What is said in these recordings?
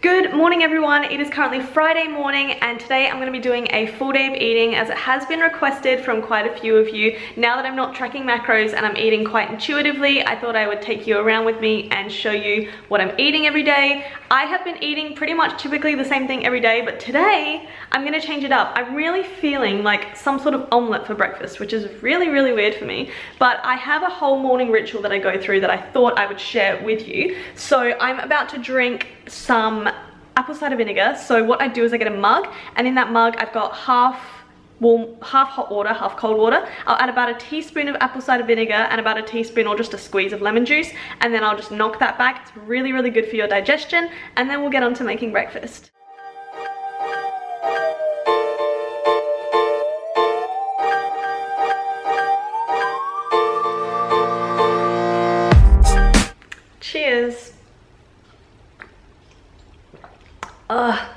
Good morning everyone, it is currently Friday morning and today I'm going to be doing a full day of eating as it has been requested from quite a few of you. Now that I'm not tracking macros and I'm eating quite intuitively, I thought I would take you around with me and show you what I'm eating every day. I have been eating pretty much typically the same thing every day, but today I'm going to change it up. I'm really feeling like some sort of omelette for breakfast, which is really weird for me, but I have a whole morning ritual that I go through that I thought I would share with you. So I'm about to drink some apple cider vinegar. So what I do is I get a mug, and in that mug I've got half hot water, half cold water. I'll add about a teaspoon of apple cider vinegar and about a teaspoon or just a squeeze of lemon juice, and then I'll just knock that back. It's really good for your digestion, and then we'll get on to making breakfast. Cheers.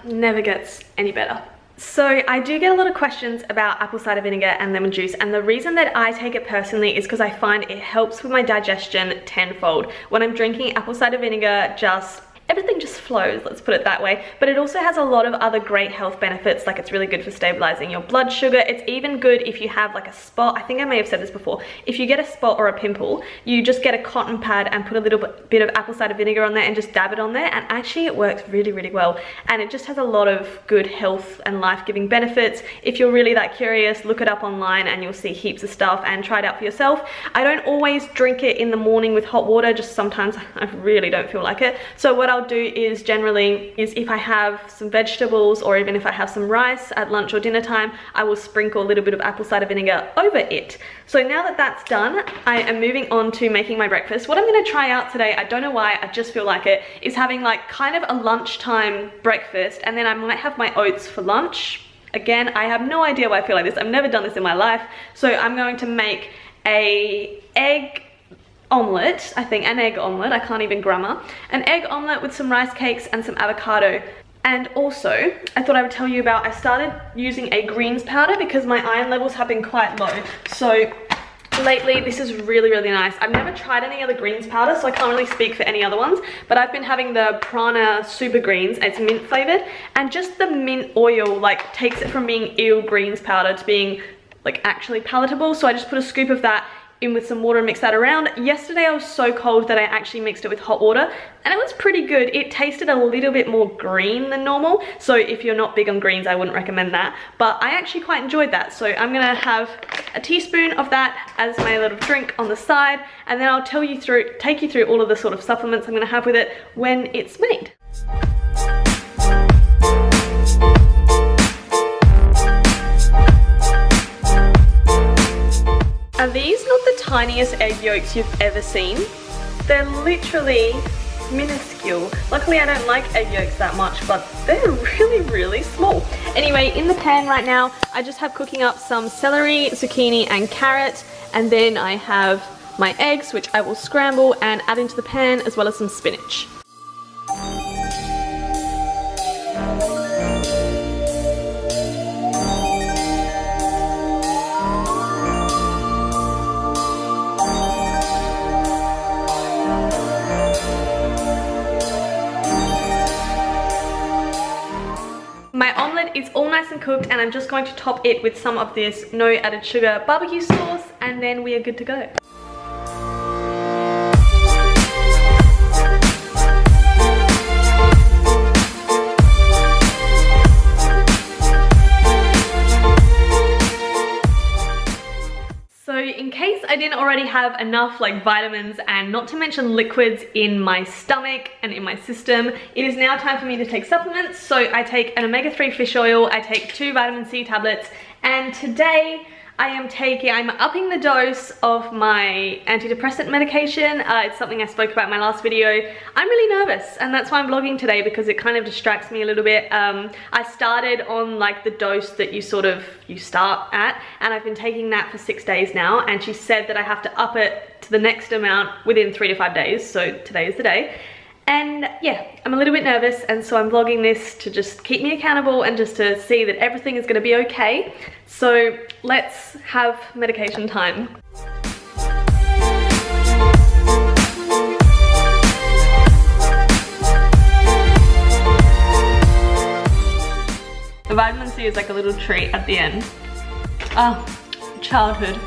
Never gets any better. So I do get a lot of questions about apple cider vinegar and lemon juice, and the reason that I take it personally is because I find it helps with my digestion tenfold. When I'm drinking apple cider vinegar, everything just flows, let's put it that way. But it also has a lot of other great health benefits, like it's really good for stabilizing your blood sugar. It's even good if you have like a spot. I think I may have said this before. If you get a spot or a pimple, you just get a cotton pad and put a little bit of apple cider vinegar on there and just dab it on there, and actually it works really well. And it just has a lot of good health and life-giving benefits. If you're really that curious, look it up online and you'll see heaps of stuff and try it out for yourself. I don't always drink it in the morning with hot water, just sometimes I really don't feel like it. So what I'll do is generally if I have some vegetables or even if I have some rice at lunch or dinner time, I will sprinkle a little bit of apple cider vinegar over it. So now that that's done, I am moving on to making my breakfast. What I'm going to try out today, I don't know why, I just feel like it, is having like kind of a lunchtime breakfast, and then I might have my oats for lunch. Again, I have no idea why I feel like this. I've never done this in my life. So I'm going to make an egg omelette, I think, an egg omelette, I can't even grammar. An egg omelette with some rice cakes and some avocado. And also, I thought I would tell you about, I started using a greens powder because my iron levels have been quite low. So lately, this is really nice. I've never tried any other greens powder, so I can't really speak for any other ones, but I've been having the Prana Super Greens. It's mint flavored, and just the mint oil like takes it from being eel greens powder to being like actually palatable. So I just put a scoop of that in with some water and mix that around. Yesterday I was so cold that I actually mixed it with hot water, and it was pretty good. It tasted a little bit more green than normal, so if you're not big on greens, I wouldn't recommend that, but I actually quite enjoyed that. So I'm gonna have a teaspoon of that as my little drink on the side, and then I'll take you through all of the sort of supplements I'm gonna have with it when it's made. Are these not the tiniest egg yolks you've ever seen? They're literally minuscule. Luckily I don't like egg yolks that much, but they're really small. Anyway, in the pan right now, I just have cooking up some celery, zucchini and carrot, and then I have my eggs, which I will scramble and add into the pan, as well as some spinach. My omelette is all nice and cooked, and I'm just going to top it with some of this no added sugar barbecue sauce, and then we are good to go. So in case I didn't already have enough like vitamins and not to mention liquids in my stomach and in my system, it is now time for me to take supplements. So I take an omega-3 fish oil, I take 2 vitamin C tablets, and today I'm upping the dose of my antidepressant medication. It's something I spoke about in my last video. I'm really nervous, and that's why I'm vlogging today, because it kind of distracts me a little bit. I started on like the dose that you start at, and I've been taking that for 6 days now, and she said that I have to up it to the next amount within 3 to 5 days, so today is the day. And yeah, I'm a little bit nervous, and so I'm vlogging this to just keep me accountable and just to see that everything is going to be okay. So let's have medication time. The vitamin C is like a little treat at the end. Oh, childhood.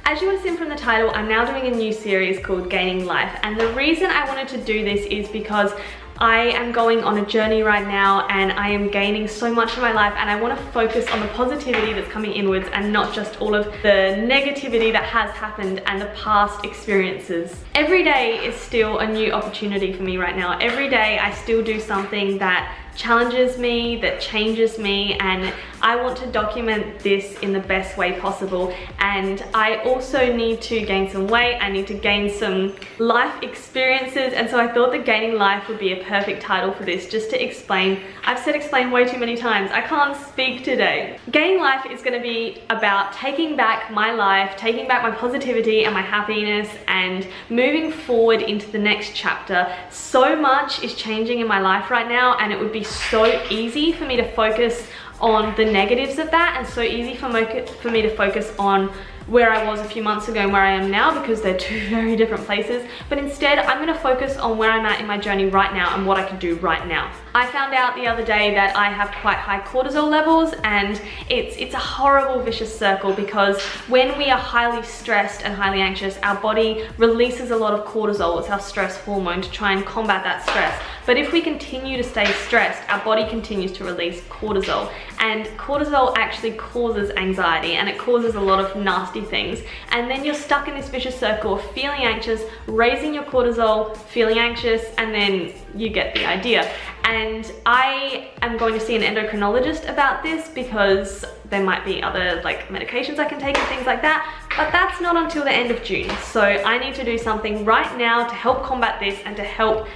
As you would have seen from the title, I'm now doing a new series called Gaining Life, and the reason I wanted to do this is because I am going on a journey right now and I am gaining so much in my life, and I want to focus on the positivity that's coming inwards and not just all of the negativity that has happened and the past experiences. Every day is still a new opportunity for me right now. Every day I still do something that challenges me, that changes me, and I want to document this in the best way possible. And I also need to gain some weight, I need to gain some life experiences, and so I thought that Gaining Life would be a perfect title for this, just to explain. I've said explain way too many times, I can't speak today. Gaining Life is going to be about taking back my life, taking back my positivity and my happiness, and moving forward into the next chapter. So much is changing in my life right now, and it would be so easy for me to focus on the negatives of that, and so easy for me to focus on where I was a few months ago and where I am now, because they're two very different places. But instead, I'm going to focus on where I'm at in my journey right now and what I can do right now. I found out the other day that I have quite high cortisol levels, and it's a horrible vicious circle, because when we are highly stressed and highly anxious, our body releases a lot of cortisol. It's our stress hormone to try and combat that stress. But if we continue to stay stressed, our body continues to release cortisol, and cortisol actually causes anxiety, and it causes a lot of nasty things. And then you're stuck in this vicious circle of feeling anxious, raising your cortisol, feeling anxious, and then you get the idea. And I am going to see an endocrinologist about this, because there might be other like medications I can take and things like that, but that's not until the end of June. So I need to do something right now to help combat this and to help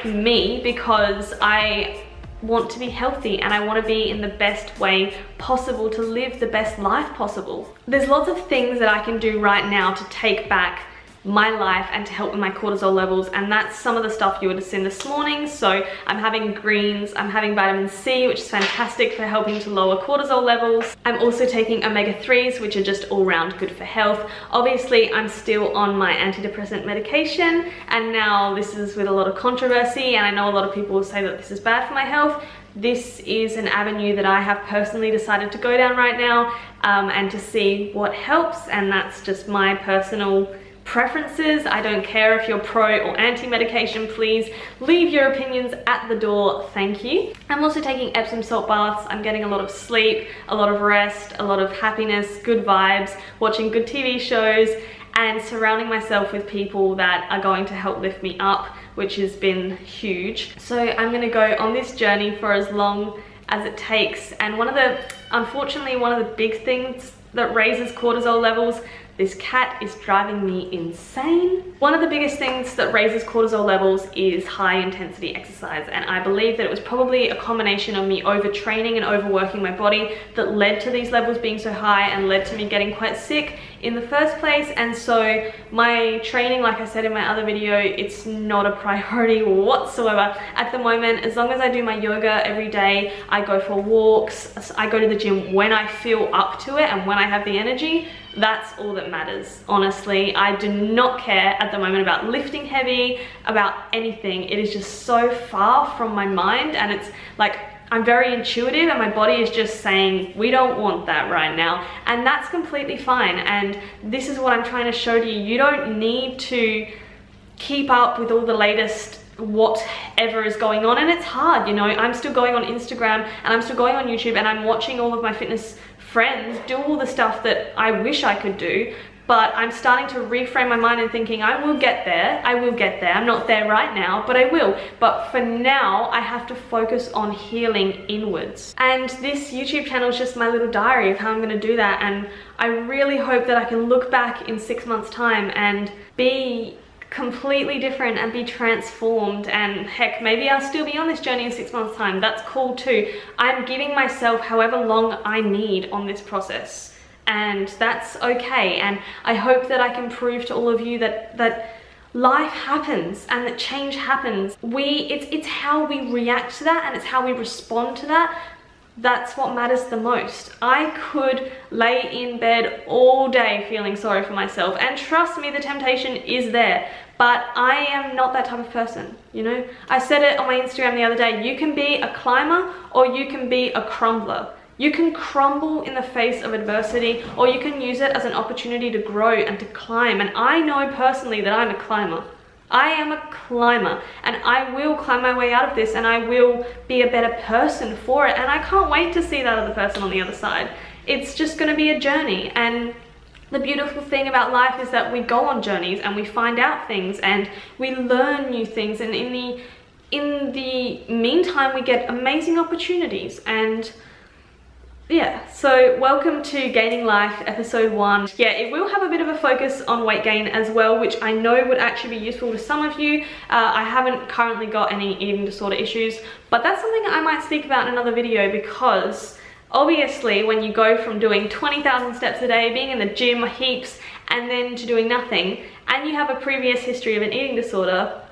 me, because I want to be healthy and I want to be in the best way possible to live the best life possible. There's lots of things that I can do right now to take back my life and to help with my cortisol levels, and that's some of the stuff you would have seen this morning. So I'm having greens, I'm having vitamin C, which is fantastic for helping to lower cortisol levels. I'm also taking omega-3s, which are just all round good for health. Obviously, I'm still on my antidepressant medication, and now this is with a lot of controversy, and I know a lot of people will say that this is bad for my health. This is an avenue that I have personally decided to go down right now, and to see what helps, and that's just my personal preferences. I don't care if you're pro or anti-medication. Please leave your opinions at the door, thank you. I'm also taking Epsom salt baths. I'm getting a lot of sleep, a lot of rest, a lot of happiness, good vibes, watching good TV shows, and surrounding myself with people that are going to help lift me up, which has been huge. So I'm gonna go on this journey for as long as it takes. And unfortunately, one of the big things that raises cortisol levels, this cat is driving me insane. One of the biggest things that raises cortisol levels is high intensity exercise, and I believe that it was probably a combination of me overtraining and overworking my body that led to these levels being so high and led to me getting quite sick in the first place. And so my training, like I said in my other video, it's not a priority whatsoever at the moment. As long as I do my yoga every day, I go for walks, I go to the gym when I feel up to it and when I have the energy, that's all that matters. Honestly, I do not care at the moment about lifting heavy, about anything. It is just so far from my mind, and it's like I'm very intuitive and my body is just saying we don't want that right now, and that's completely fine. And this is what I'm trying to show to you. You don't need to keep up with all the latest whatever is going on, and it's hard, you know. I'm still going on Instagram and I'm still going on YouTube, and I'm watching all of my fitness friends do all the stuff that I wish I could do, but I'm starting to reframe my mind and thinking I will get there, I'm not there right now, but I will. But for now, I have to focus on healing inwards. And this YouTube channel is just my little diary of how I'm gonna do that, and I really hope that I can look back in 6 months' time and be completely different and be transformed. And heck, maybe I'll still be on this journey in 6 months' time. That's cool too. I'm giving myself however long I need on this process, and that's okay. And I hope that I can prove to all of you that life happens and that change happens. It's how we react to that, and it's how we respond to that. That's what matters the most. I could lay in bed all day feeling sorry for myself, and trust me, the temptation is there, but I am not that type of person, you know? I said it on my Instagram the other day, you can be a climber or you can be a crumbler. You can crumble in the face of adversity, or you can use it as an opportunity to grow and to climb. And I know personally that I'm a climber. I am a climber, and I will climb my way out of this, and I will be a better person for it. And I can't wait to see that other person on the other side. It's just going to be a journey. And the beautiful thing about life is that we go on journeys and we find out things and we learn new things. And in the meantime, we get amazing opportunities. And yeah, so welcome to Gaining Life episode 1. Yeah, it will have a bit of a focus on weight gain as well, which I know would actually be useful to some of you. I haven't currently got any eating disorder issues, but that's something I might speak about in another video, because obviously when you go from doing 20,000 steps a day, being in the gym heaps, and then to doing nothing, and you have a previous history of an eating disorder,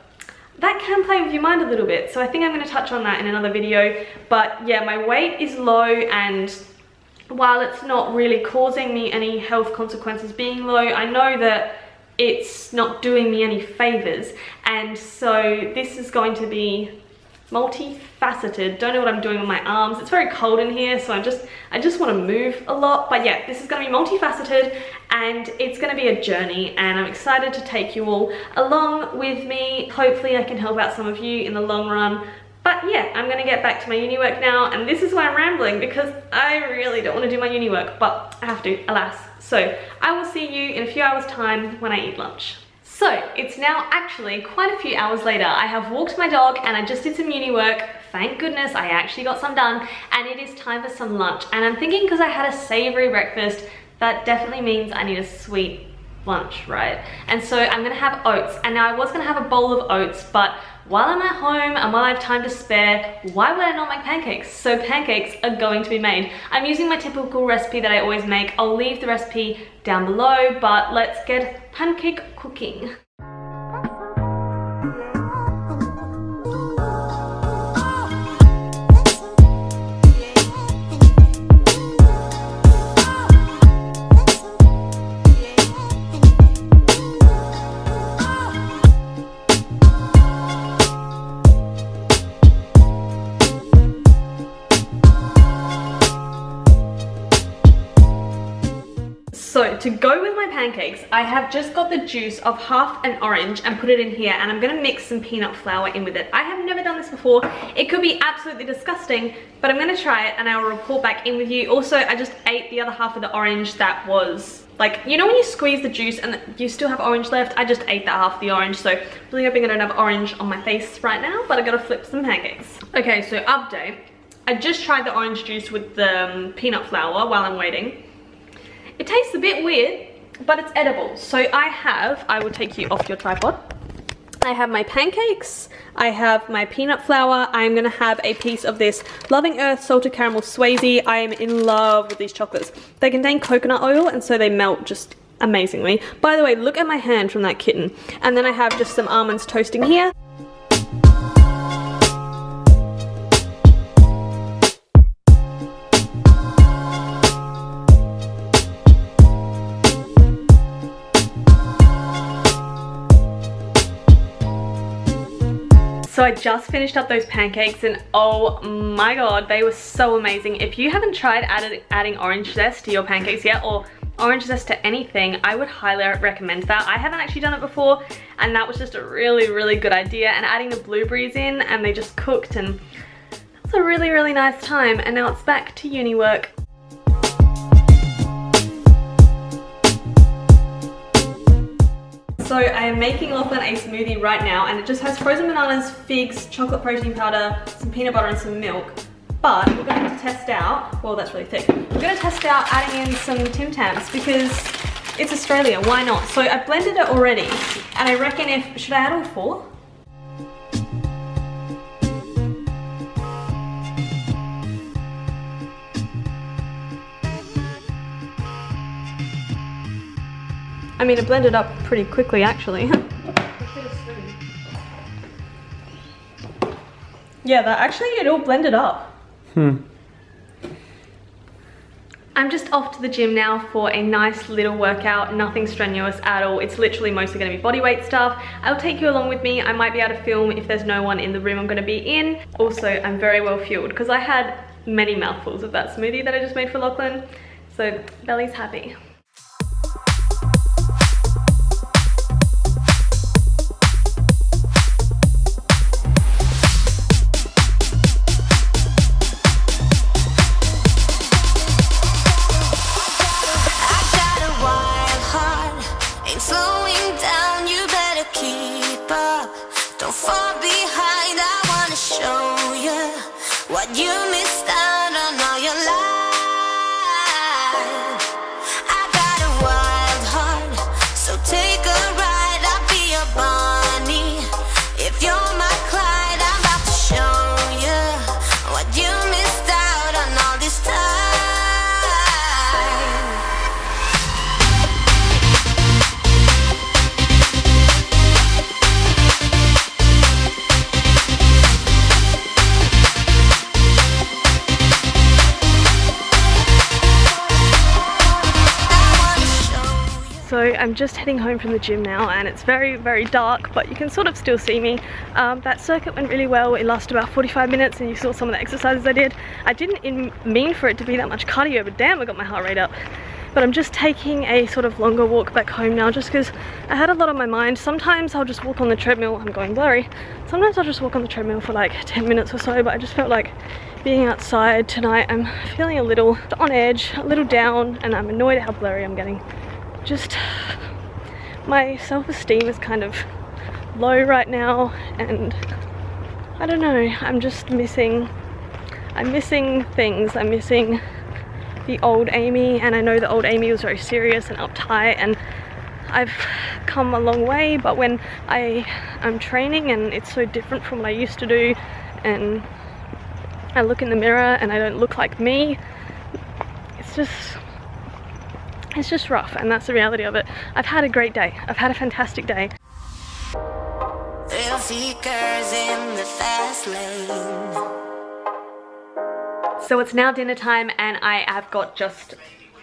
that can play with your mind a little bit. So I think I'm going to touch on that in another video. But yeah, my weight is low, and while it's not really causing me any health consequences being low, I know that it's not doing me any favors. And so this is going to be multifaceted. Don't know what I'm doing with my arms. It's very cold in here, so I just want to move a lot. But yeah, this is going to be multifaceted, and it's going to be a journey, and I'm excited to take you all along with me. Hopefully I can help out some of you in the long run. But yeah, I'm going to get back to my uni work now, and this is why I'm rambling, because I really don't want to do my uni work, but I have to, alas. So I will see you in a few hours time when I eat lunch. So it's now actually quite a few hours later. I have walked my dog and I just did some uni work. Thank goodness I actually got some done, and it is time for some lunch. And I'm thinking, because I had a savory breakfast, that definitely means I need a sweet lunch, right? And so I'm gonna have oats. And now I was gonna have a bowl of oats, but while I'm at home and while I have time to spare, why would I not make pancakes? So pancakes are going to be made. I'm using my typical recipe that I always make. I'll leave the recipe down below, but let's get pancake cooking. So to go with my pancakes, I have just got the juice of half an orange and put it in here, and I'm gonna mix some peanut flour in with it. I have never done this before. It could be absolutely disgusting, but I'm gonna try it and I will report back in with you. Also, I just ate the other half of the orange that was, like, you know when you squeeze the juice and you still have orange left? I just ate that half of the orange, so really hoping I don't have orange on my face right now, but I gotta flip some pancakes. Okay, so update. I just tried the orange juice with the peanut flour while I'm waiting. It tastes a bit weird, but it's edible. So I will take you off your tripod. I have my pancakes, I have my peanut flour, I'm gonna have a piece of this Loving Earth Salted Caramel Swayze. I am in love with these chocolates. They contain coconut oil, and so they melt just amazingly. By the way, look at my hand from that kitten. And then I have just some almonds toasting here. So I just finished up those pancakes, and oh my god, they were so amazing. If you haven't tried adding orange zest to your pancakes yet, or orange zest to anything, I would highly recommend that. I haven't actually done it before, and that was just a really, really good idea. And adding the blueberries in, and they just cooked, and that was a really, really nice time. And now it's back to uni work. So I am making Lachlan a smoothie right now, and it just has frozen bananas, figs, chocolate protein powder, some peanut butter and some milk. But we're going to test out, well that's really thick, we're going to test out adding in some Tim Tams because it's Australia, why not? So I blended it already, and I reckon should I add all 4? I mean, it blended up pretty quickly, actually. Yeah, it all blended up. I'm just off to the gym now for a nice little workout, nothing strenuous at all. It's literally mostly gonna be body weight stuff. I'll take you along with me. I might be able to film if there's no one in the room I'm gonna be in. Also, I'm very well fueled because I had many mouthfuls of that smoothie that I just made for Lachlan. So belly's happy. You missed out on all your life. I got a wild heart, so take a ride. I'll be your Bonnie. If you're my Clyde, I'm about to show you what you missed out on all this time. So I'm just heading home from the gym now and it's very, very dark, but you can sort of still see me. That circuit went really well. It lasted about 45 minutes and you saw some of the exercises I did. I didn't mean for it to be that much cardio, but damn, I got my heart rate up. But I'm just taking a sort of longer walk back home now just because I had a lot on my mind. Sometimes I'll just walk on the treadmill. I'm going blurry. Sometimes I'll just walk on the treadmill for like 10 minutes or so, but I just felt like being outside tonight. I'm feeling a little on edge, a little down, and I'm annoyed at how blurry I'm getting. Just my self-esteem is kind of low right now, and I don't know, I'm missing things. I'm missing the old Amy, and I know the old Amy was very serious and uptight, and I've come a long way, but when I'm training and it's so different from what I used to do, and I look in the mirror and I don't look like me, it's just rough, and that's the reality of it. I've had a great day. I've had a fantastic day. Thrill seekers in the fast lane. So it's now dinner time and I have got just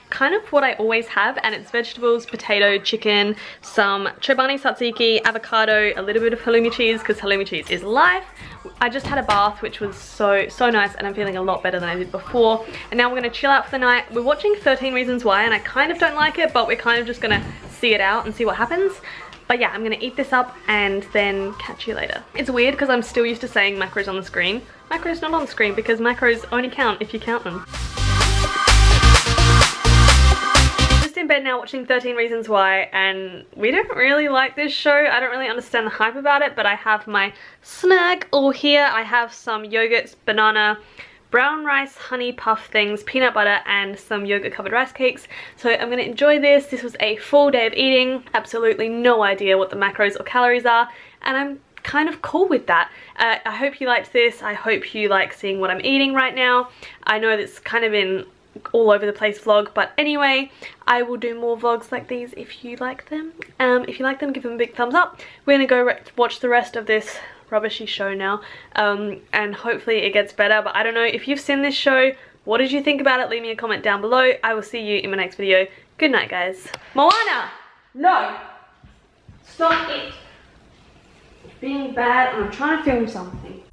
kind of what I always have, and it's vegetables, potato, chicken, some Chobani tzatziki, avocado, a little bit of halloumi cheese because halloumi cheese is life. I just had a bath which was so nice, and I'm feeling a lot better than I did before, and now we're going to chill out for the night. We're watching 13 Reasons Why and I kind of don't like it, but we're kind of just going to see it out and see what happens. But yeah, I'm going to eat this up and then catch you later. It's weird because I'm still used to saying macros on the screen. Macros not on the screen because macros only count if you count them. In bed now watching 13 Reasons Why, and we don't really like this show. I don't really understand the hype about it, but I have my snack all here. I have some yogurts, banana, brown rice, honey puff things, peanut butter, and some yogurt covered rice cakes. So I'm gonna enjoy this. This was a full day of eating. Absolutely no idea what the macros or calories are, and I'm kind of cool with that. I hope you liked this. I hope you like seeing what I'm eating right now. I know that's kind of been all over the place vlog, but anyway, I will do more vlogs like these if you like them. If you like them, give them a big thumbs up. We're gonna go watch the rest of this rubbishy show now, and hopefully it gets better. But I don't know, if you've seen this show, what did you think about it? Leave me a comment down below. I will see you in my next video. Good night, guys. Moana! No! Stop it! Being bad, I'm trying to film something.